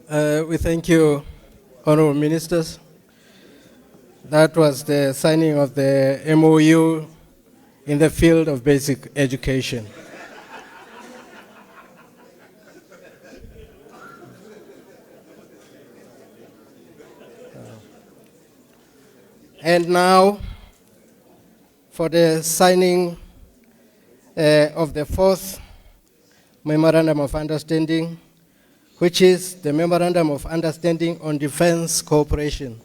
We thank you, honorable ministers. That was the signing of the MOU in the field of basic education. And now, for the signing of the fourth Memorandum of Understanding, which is the Memorandum of Understanding on Defense Cooperation.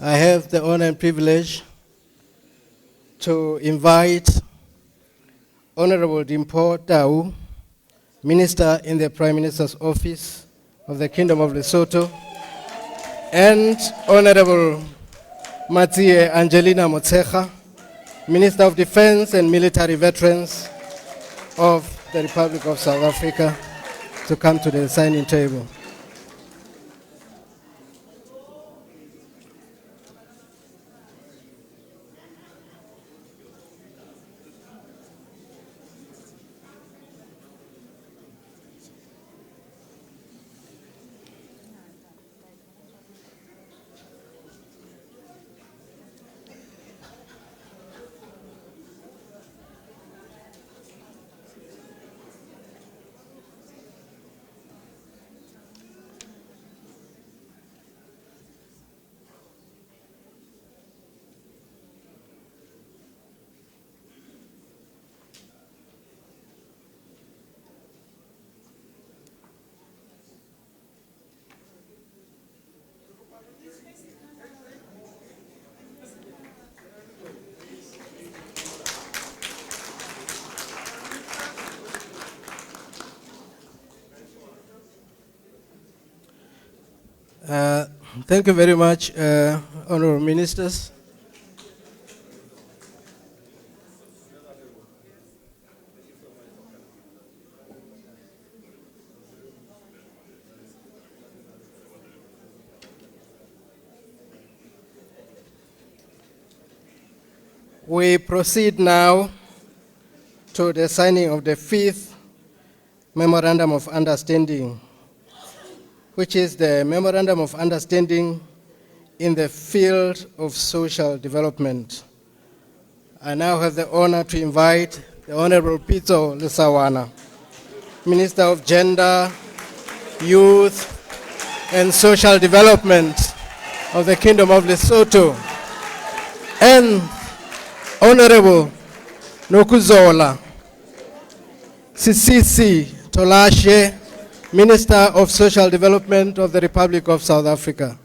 I have the honor and privilege to invite Honorable Dimpo Tau, Minister in the Prime Minister's Office of the Kingdom of Lesotho, and Honorable Matsie Angelina Motsecha, Minister of Defense and Military Veterans of the Republic of South Africa, to come to the signing table. Thank you very much, honorable ministers. We proceed now to the signing of the fifth Memorandum of Understanding, which is the Memorandum of Understanding in the field of social development. I now have the honor to invite the Honorable Pitso Lesawana, Minister of Gender, Youth, and Social Development of the Kingdom of Lesotho, and Honorable Nokuzola Sisisi Tolashe, Minister of Social Development of the Republic of South Africa.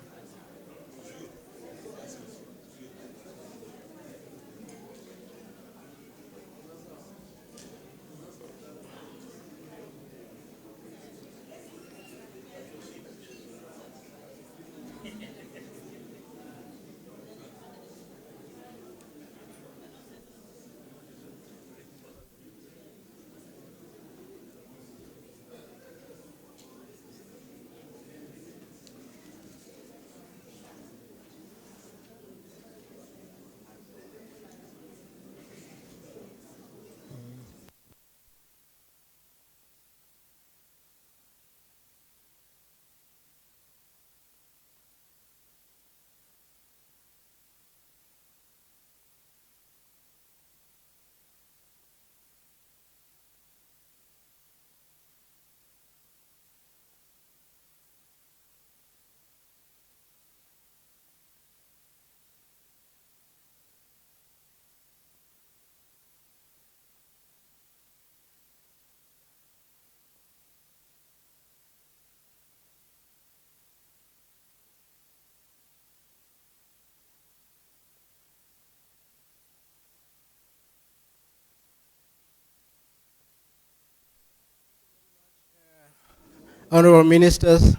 Honorable ministers,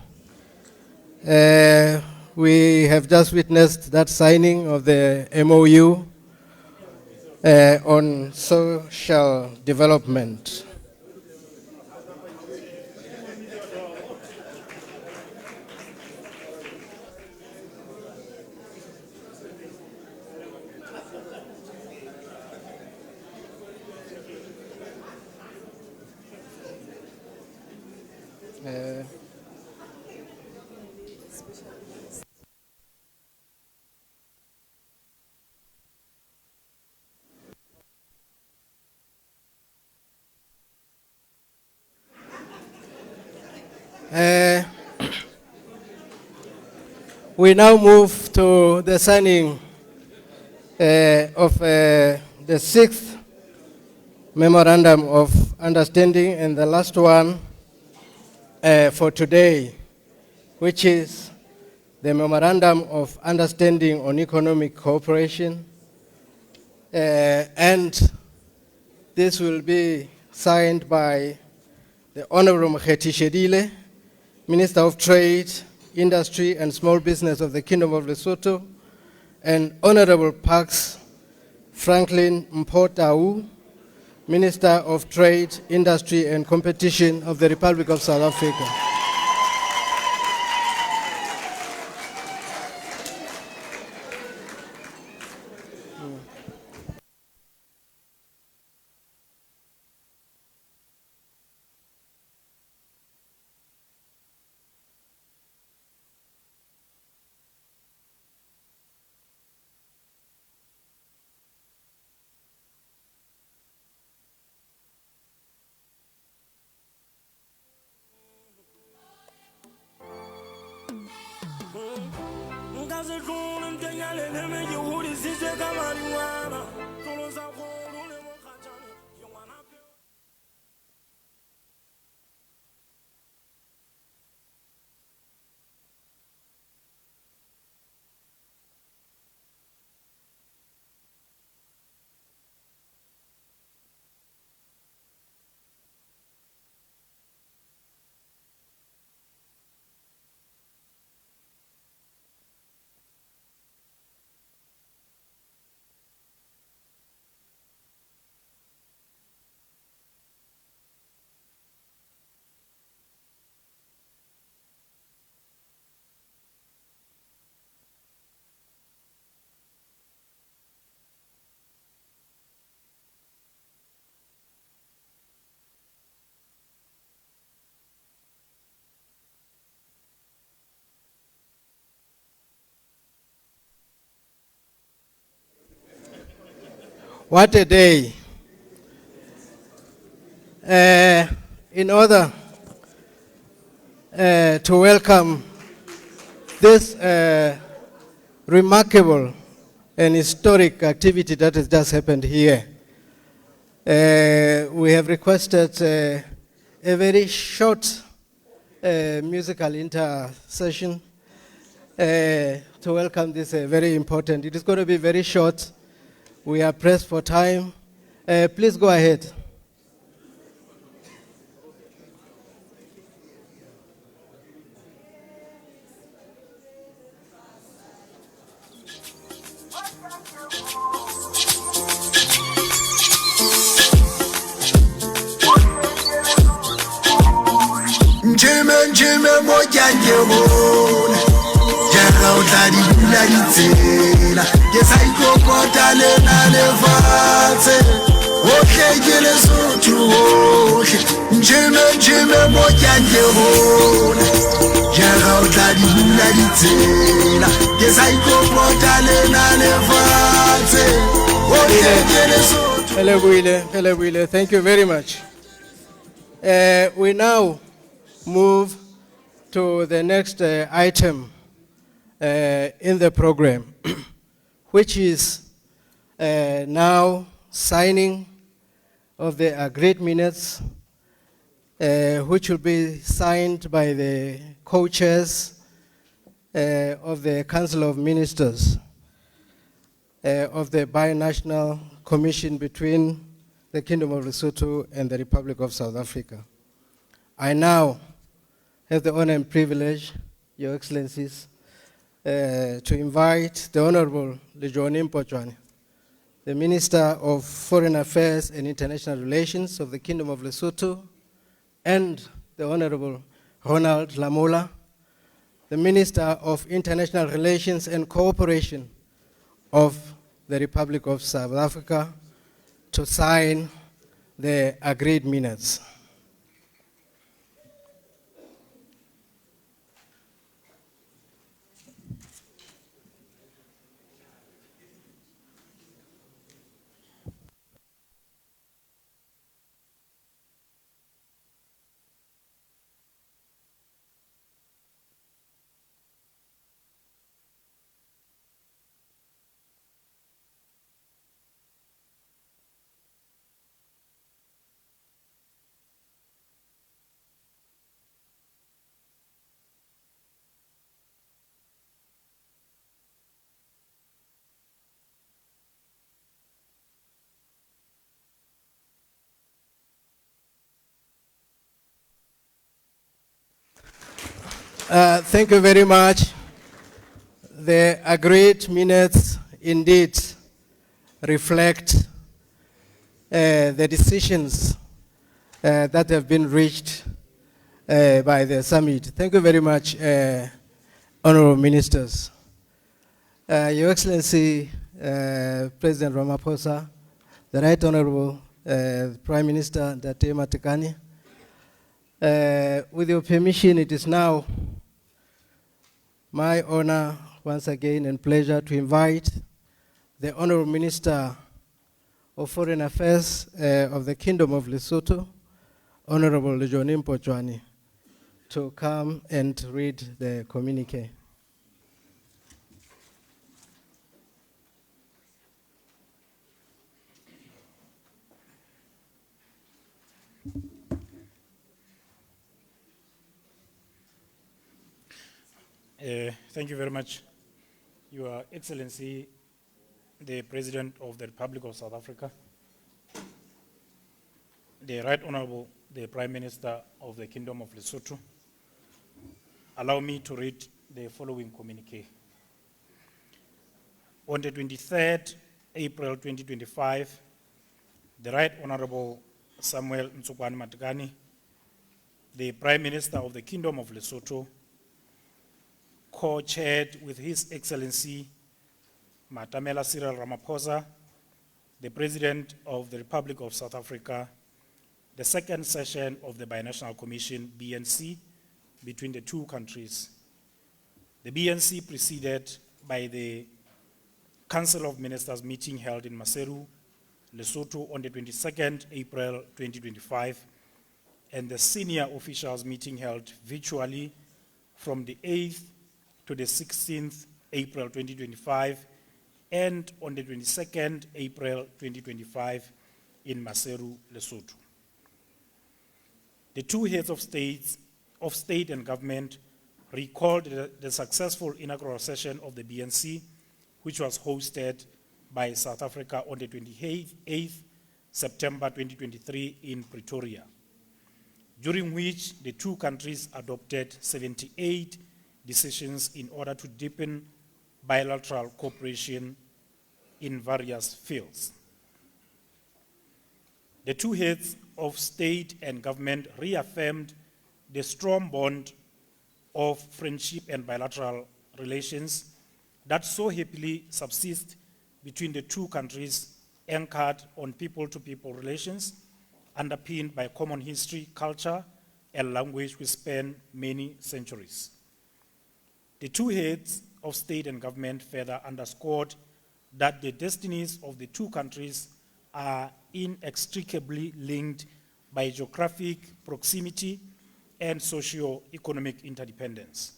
we have just witnessed that signing of the MOU on social development. Uh, we now move to the signing of the sixth Memorandum of Understanding and the last one for today, which is the Memorandum of Understanding on Economic Cooperation. And this will be signed by the Honorable Mokgethi Shedile, Minister of Trade, Industry and Small Business of the Kingdom of Lesotho, and Honorable Parks Franklin Mpho-Tau, Minister of Trade, Industry and Competition of the Republic of South Africa. What a day. In order to welcome this remarkable and historic activity that has just happened here, we have requested a very short musical intercession to welcome this very important. It is going to be very short. We are pressed for time. Please go ahead. Njime moja njehona Jera utari bula yitsela Kesa ikokota lena levatse Ohle gele sotu ohle Njime moja njehona Jera utari bula yitsela Kesa ikokota lena levatse Ohle gele sotu Hello, Wile. Thank you very much. We now move to the next item in the program, which is now signing of the agreed minutes, which will be signed by the co-chairs of the Council of Ministers of the Binational Commission between the Kingdom of Lesotho and the Republic of South Africa. I now have the honor and privilege, Your Excellencies, to invite the Honorable Lejone Mpho-Tšwane, the Minister of Foreign Affairs and International Relations of the Kingdom of Lesotho, and the Honorable Ronald Lamola, the Minister of International Relations and Cooperation of the Republic of South Africa, to sign the agreed minutes. Thank you very much. The agreed minutes indeed reflect the decisions that have been reached by the summit. Thank you very much, honorable ministers. Your Excellency, President Ramaphosa, the Right Honorable Prime Minister Date Matekane, with your permission, it is now my honor once again and pleasure to invite the Honorable Minister of Foreign Affairs of the Kingdom of Lesotho, Honorable Lejonim Pochwani, to come and read the communique. Thank you very much, Your Excellency, the President of the Republic of South Africa, the Right Honorable, the Prime Minister of the Kingdom of Lesotho. Allow me to read the following communique. On the 23rd April 2025, the Right Honorable Samuel Ntsukwane Matekane, the Prime Minister of the Kingdom of Lesotho, co-chaired with His Excellency Matamela Cyril Ramaphosa, the President of the Republic of South Africa, the second session of the Binational Commission, BNC, between the two countries. The BNC preceded by the Council of Ministers meeting held in Maseru, Lesotho on the 22nd April 2025, and the senior officials meeting held virtually from the 8th to the 16th April 2025, and on the 22nd April 2025 in Maseru, Lesotho. The two heads of state and government recalled the successful inaugural session of the BNC, which was hosted by South Africa on the 28th September 2023 in Pretoria, during which the two countries adopted 78 decisions in order to deepen bilateral cooperation in various fields. The two heads of state and government reaffirmed the strong bond of friendship and bilateral relations that so happily subsist between the two countries, anchored on people-to-people relations, underpinned by common history, culture, and language which span many centuries. The two heads of state and government further underscored that the destinies of the two countries are inextricably linked by geographic proximity and socio-economic interdependence.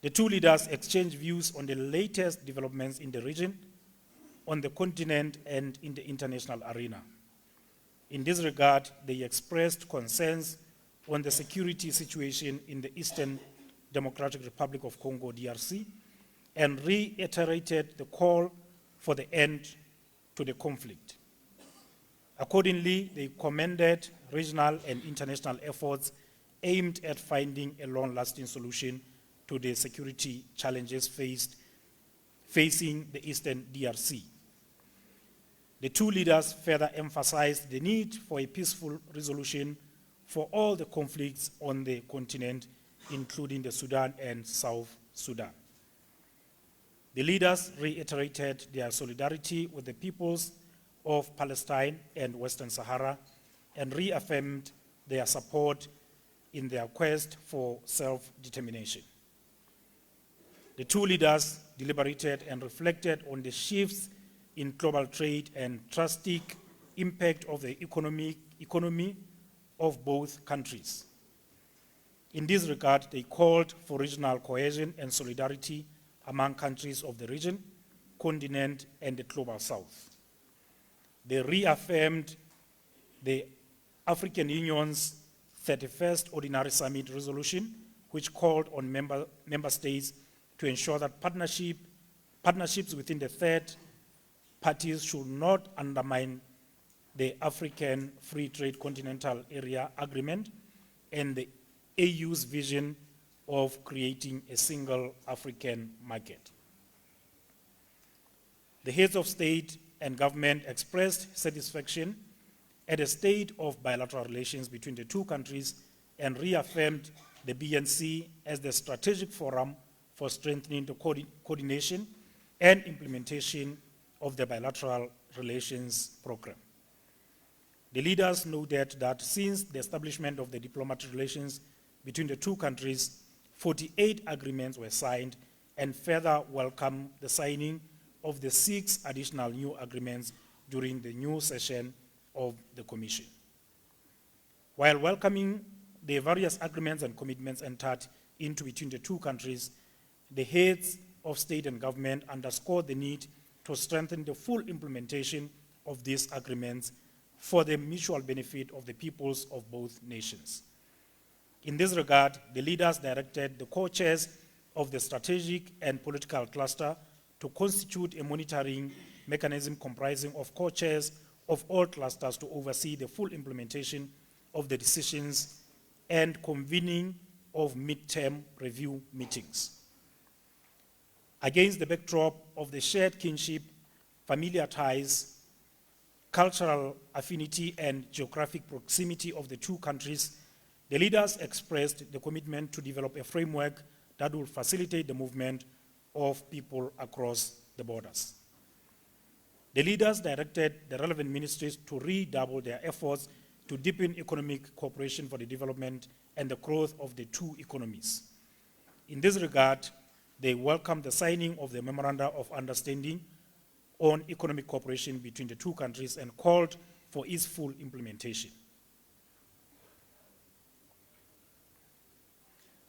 The two leaders exchanged views on the latest developments in the region, on the continent, and in the international arena. In this regard, they expressed concerns on the security situation in the Eastern Democratic Republic of Congo, DRC, and reiterated the call for the end to the conflict. Accordingly, they commended regional and international efforts aimed at finding a long-lasting solution to the security challenges facing the Eastern DRC. The two leaders further emphasized the need for a peaceful resolution for all the conflicts on the continent, including the Sudan and South Sudan. The leaders reiterated their solidarity with the peoples of Palestine and Western Sahara and reaffirmed their support in their quest for self-determination. The two leaders deliberated and reflected on the shifts in global trade and drastic impact of the economy of both countries. In this regard, they called for regional cohesion and solidarity among countries of the region, continent, and the global south. They reaffirmed the African Union's 31st Ordinary Summit resolution, which called on member states to ensure that partnerships within the third parties should not undermine the African Free Trade Continental Area Agreement and the AU's vision of creating a single African market. The heads of state and government expressed satisfaction at a state of bilateral relations between the two countries and reaffirmed the BNC as the strategic forum for strengthening the coordination and implementation of the bilateral relations program. The leaders noted that since the establishment of the diplomatic relations between the two countries, 48 agreements were signed and further welcomed the signing of the 6 additional new agreements during the new session of the Commission. While welcoming the various agreements and commitments entered into between the two countries, the heads of state and government underscored the need to strengthen the full implementation of these agreements for the mutual benefit of the peoples of both nations. In this regard, the leaders directed the co-chairs of the strategic and political cluster to constitute a monitoring mechanism comprising of co-chairs of all clusters to oversee the full implementation of the decisions and convening of mid-term review meetings. Against the backdrop of the shared kinship, familiar ties, cultural affinity, and geographic proximity of the two countries, the leaders expressed the commitment to develop a framework that will facilitate the movement of people across the borders. The leaders directed the relevant ministries to redouble their efforts to deepen economic cooperation for the development and the growth of the two economies. In this regard, they welcomed the signing of the Memoranda of Understanding on economic cooperation between the two countries and called for its full implementation.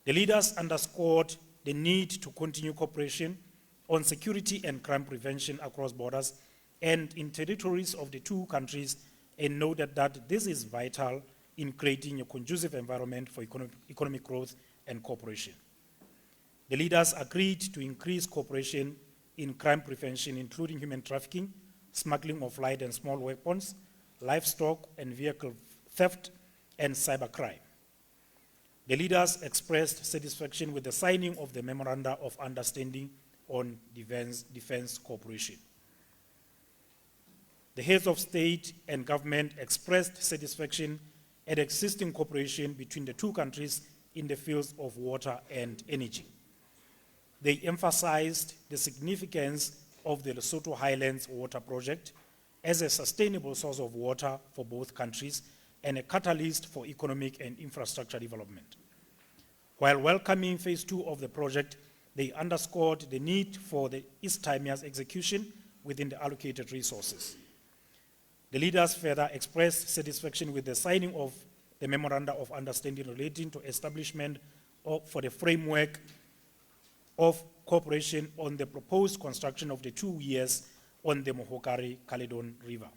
The leaders underscored the need to continue cooperation on security and crime prevention across borders and in territories of the two countries, and noted that this is vital in creating a conducive environment for economic growth and cooperation. The leaders agreed to increase cooperation in crime prevention, including human trafficking, smuggling of light and small weapons, livestock and vehicle theft, and cybercrime. The leaders expressed satisfaction with the signing of the Memoranda of Understanding on defense cooperation. The heads of state and government expressed satisfaction at existing cooperation between the two countries in the fields of water and energy. They emphasized the significance of the Lesotho Highlands Water Project as a sustainable source of water for both countries and a catalyst for economic and infrastructure development. While welcoming phase 2 of the project, they underscored the need for its timeliest execution within the allocated resources. The leaders further expressed satisfaction with the signing of the Memoranda of Understanding relating to establishment for the framework of cooperation on the proposed construction of the 2 weirs on the Mohokare-Caledon River.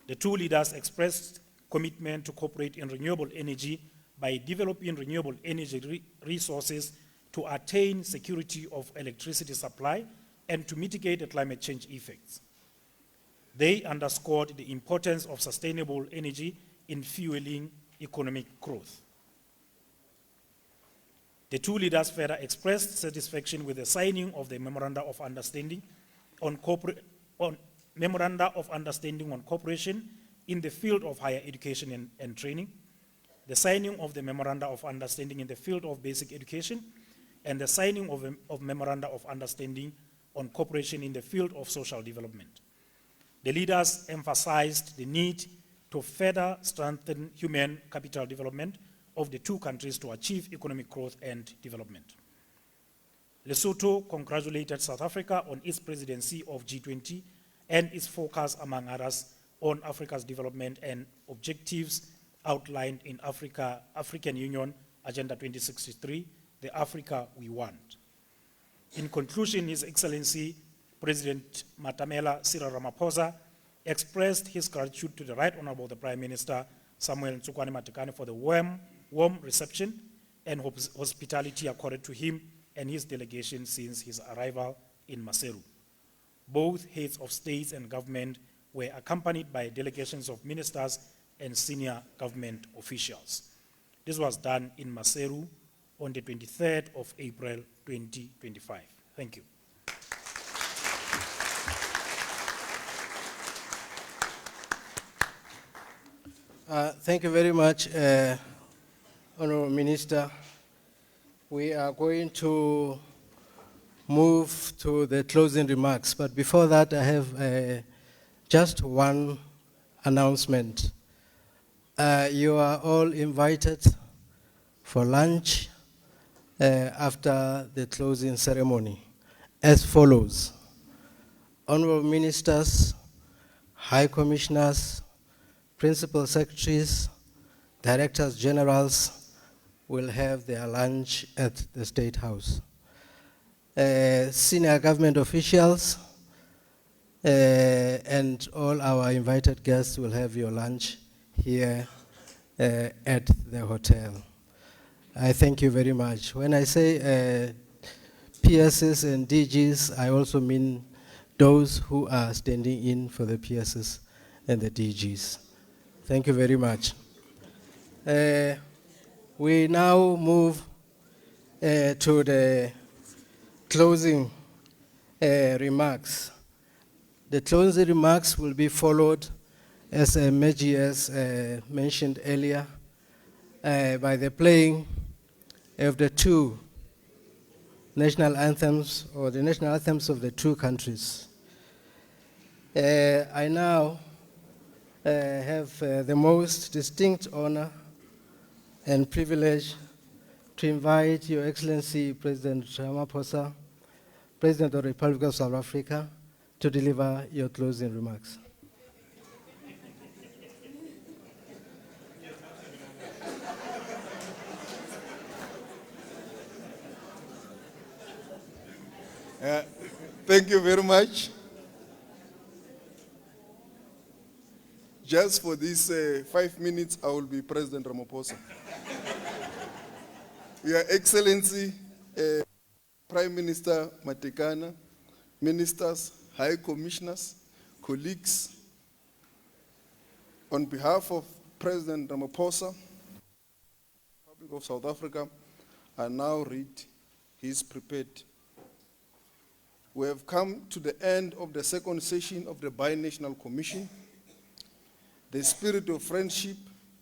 The two leaders expressed commitment to cooperate in renewable energy by developing renewable energy resources to attain security of electricity supply and to mitigate the climate change effects. They underscored the importance of sustainable energy in fueling economic growth. The two leaders further expressed satisfaction with the signing of the Memoranda of Understanding on cooperation in the field of higher education and training, the signing of the Memoranda of Understanding in the field of basic education, and the signing of Memoranda of Understanding on cooperation in the field of social development. The leaders emphasized the need to further strengthen human capital development of the two countries to achieve economic growth and development. Lesotho congratulated South Africa on its presidency of G20 and its focus, among others, on Africa's development and objectives outlined in African Union Agenda 2063, the Africa we want. In conclusion, His Excellency President Matamela Cyril Ramaphosa expressed his gratitude to the Right Honorable the Prime Minister Samuel Ntsukwane Matekane for the warm reception and hospitality accorded to him and his delegation since his arrival in Maseru. Both heads of states and government were accompanied by delegations of ministers and senior government officials. This was done in Maseru on the 23rd of April 2025. Thank you. Thank you very much, Honorable Minister. We are going to move to the closing remarks, but before that, I have just one announcement. You are all invited for lunch after the closing ceremony as follows. Honorable Ministers, High Commissioners, Principal Secretaries, Directors Generals will have their lunch at the State House. Senior government officials and all our invited guests will have your lunch here at the hotel. I thank you very much. When I say PSs and DGs, I also mean those who are standing in for the PSs and the DGs. Thank you very much. We now move to the closing remarks. The closing remarks will be followed, as Meji has mentioned earlier, by the playing of the two national anthems, or the national anthems of the two countries. I now have the most distinct honor and privilege to invite Your Excellency President Ramaphosa, President of the Republic of South Africa, to deliver your closing remarks. Thank you very much. Just for these 5 minutes, I will be President Ramaphosa. Your Excellency, Prime Minister Matekana, Ministers, High Commissioners, colleagues, on behalf of President Ramaphosa, Republic of South Africa, I now read his prepared. We have come to the end of the second session of the Binational Commission. The spirit of friendship,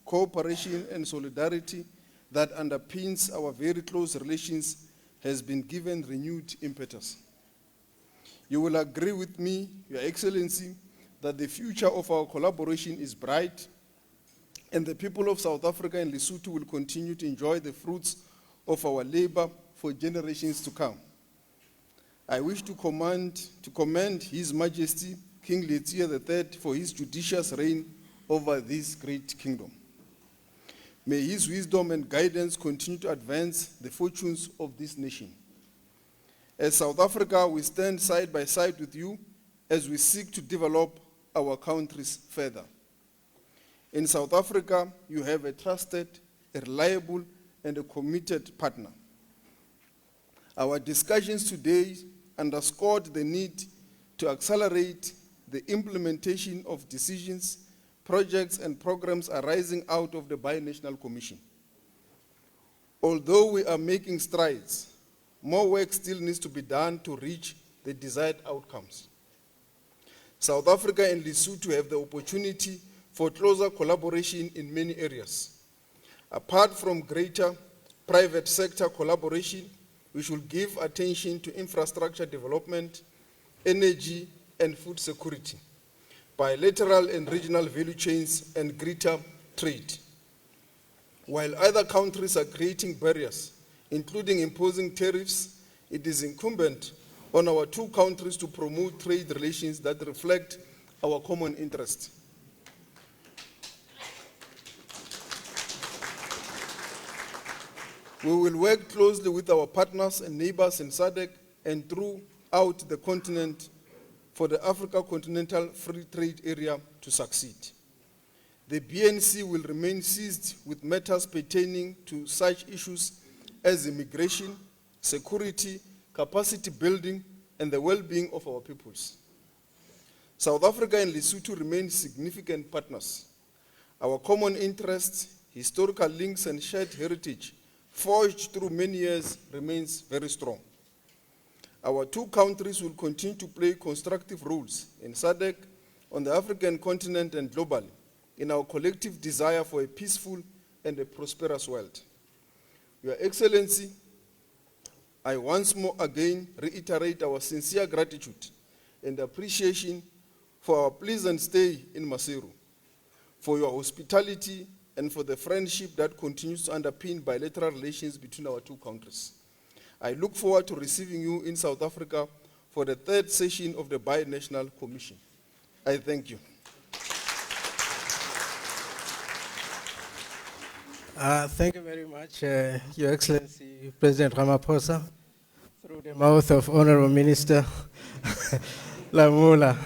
cooperation, and solidarity that underpins our very close relations has been given renewed impetus. You will agree with me, Your Excellency, that the future of our collaboration is bright, and the people of South Africa and Lesotho will continue to enjoy the fruits of our labor for generations to come. I wish to commend His Majesty King Letsie III for his judicious reign over this great kingdom. May his wisdom and guidance continue to advance the fortunes of this nation. As South Africa, we stand side by side with you as we seek to develop our countries further. In South Africa, you have a trusted, a reliable, and a committed partner. Our discussions today underscored the need to accelerate the implementation of decisions, projects, and programs arising out of the Binational Commission. Although we are making strides, more work still needs to be done to reach the desired outcomes. South Africa and Lesotho have the opportunity for closer collaboration in many areas. Apart from greater private sector collaboration, we should give attention to infrastructure development, energy, and food security, bilateral and regional value chains, and greater trade. While other countries are creating barriers, including imposing tariffs, it is incumbent on our two countries to promote trade relations that reflect our common interest. We will work closely with our partners and neighbors in SADC and throughout the continent for the Africa Continental Free Trade Area to succeed. The BNC will remain seized with matters pertaining to such issues as immigration, security, capacity building, and the well-being of our peoples. South Africa and Lesotho remain significant partners. Our common interests historical links and shared heritage forged through many years remains very strong. Our two countries will continue to play constructive roles in SADC, on the African continent and globally, in our collective desire for a peaceful and a prosperous world. Your Excellency, I once more again reiterate our sincere gratitude and appreciation for our pleasant stay in Maseru, for your hospitality and for the friendship that continues to underpin bilateral relations between our two countries. I look forward to receiving you in South Africa for the third session of the Binational Commission. I thank you. Thank you very much, Your Excellency, President Ramaphosa, through the mouth of Honorable Minister Lamula.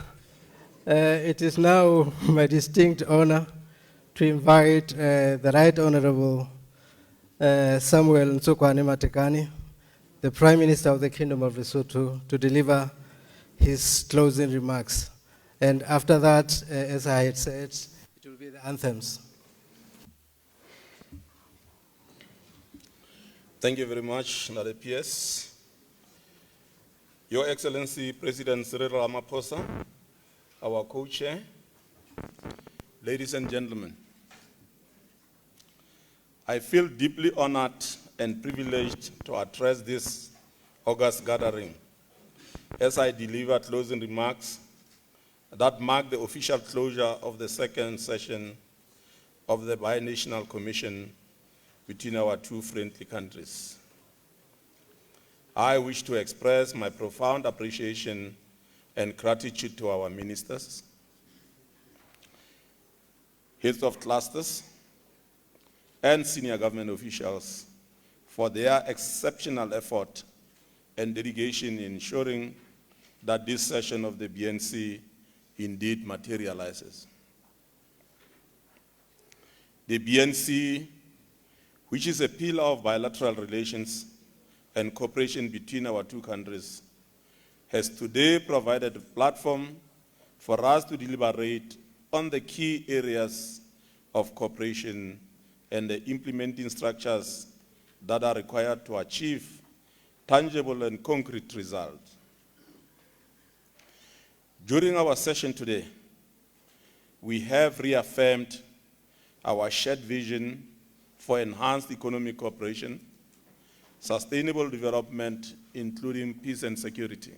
It is now my distinct honor to invite the Right Honorable Samuel Ntsukwane Matekane, the Prime Minister of the Kingdom of Lesotho, to deliver his closing remarks. And after that, as I had said, it will be the anthems. Thank you very much, Nade PS. Your Excellency, President Cyril Ramaphosa, our co-chair, ladies and gentlemen, I feel deeply honored and privileged to address this August gathering as I deliver closing remarks that mark the official closure of the second session of the Binational Commission between our two friendly countries. I wish to express my profound appreciation and gratitude to our ministers, heads of clusters, and senior government officials for their exceptional effort and dedication in ensuring that this session of the BNC indeed materializes. The BNC, which is a pillar of bilateral relations and cooperation between our two countries, has today provided a platform for us to deliberate on the key areas of cooperation and the implementing structures that are required to achieve tangible and concrete results. During our session today, we have reaffirmed our shared vision for enhanced economic cooperation, sustainable development, including peace and security.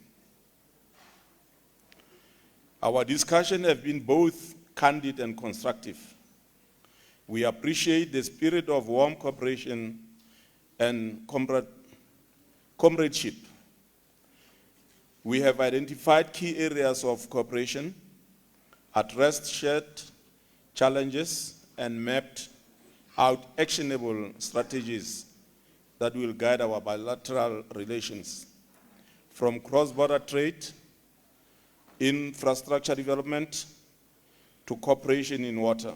Our discussion has been both candid and constructive. We appreciate the spirit of warm cooperation and comradeship. We have identified key areas of cooperation, addressed shared challenges, and mapped out actionable strategies that will guide our bilateral relations, from cross-border trade, infrastructure development, to cooperation in water,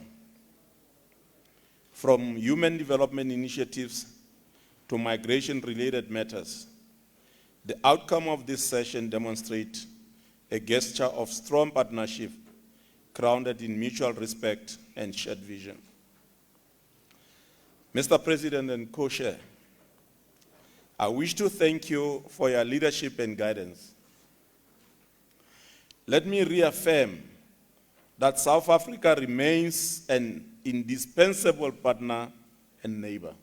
from human development initiatives to migration-related matters. The outcome of this session demonstrates a gesture of strong partnership grounded in mutual respect and shared vision. Mr. President and Co-Chair, I wish to thank you for your leadership and guidance. Let me reaffirm that South Africa remains an indispensable partner and neighbor.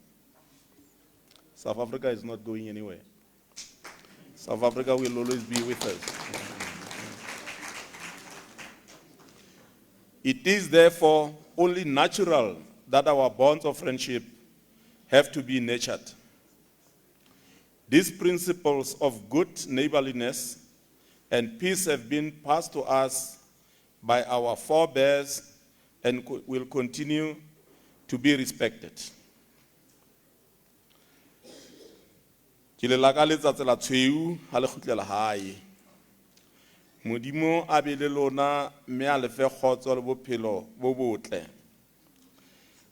South Africa is not going anywhere. South Africa will always be with us. It is therefore only natural that our bonds of friendship have to be nurtured. These principles of good neighborliness and peace have been passed to us by our forebears and will continue to be respected. Ke le lakaletsa tsela tshweu ha le khutlela hae. Modimo a be le lona mme a le fe kgotso le bophelo bo botle.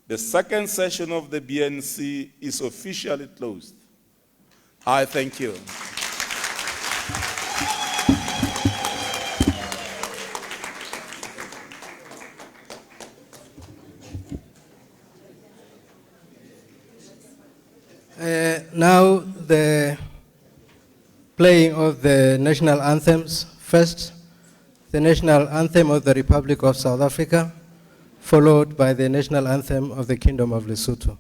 The second session of the BNC is officially closed. I thank you. Now the playing of the national anthems. First, the national anthem of the Republic of South Africa, followed by the national anthem of the Kingdom of Lesotho.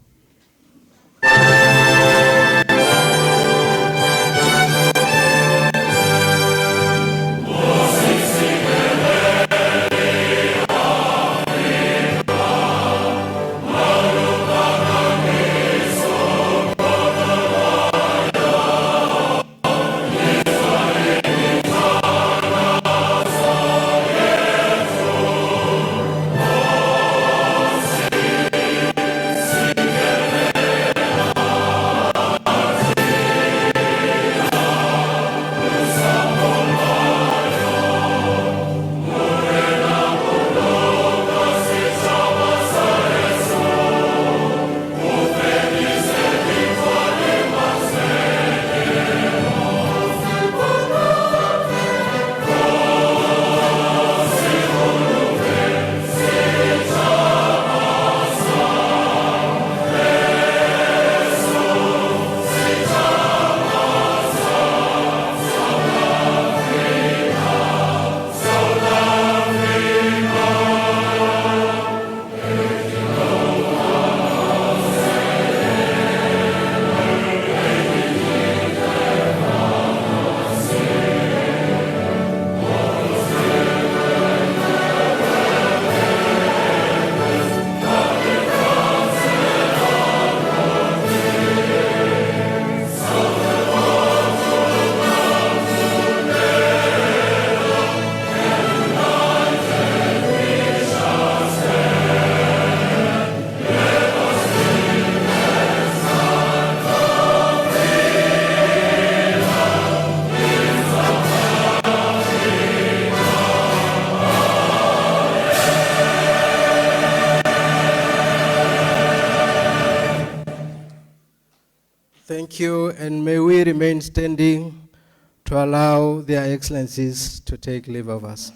Thank you, and may we remain standing to allow their excellencies to take leave of us.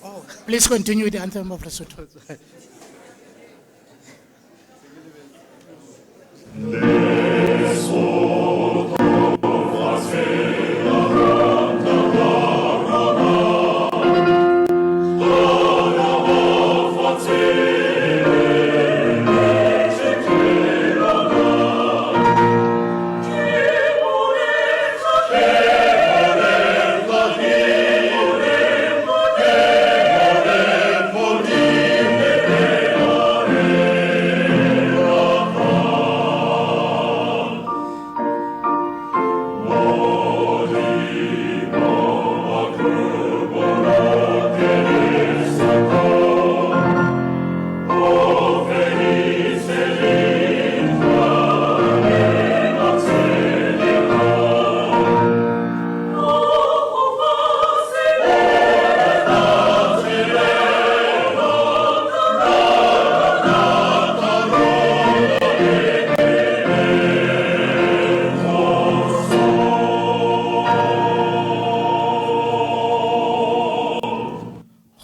Oh, please continue with the anthem of Lesotho.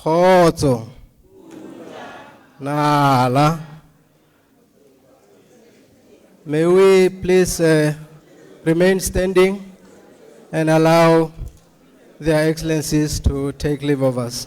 Khotso. Nala. May we please remain standing and allow their excellencies to take leave of us.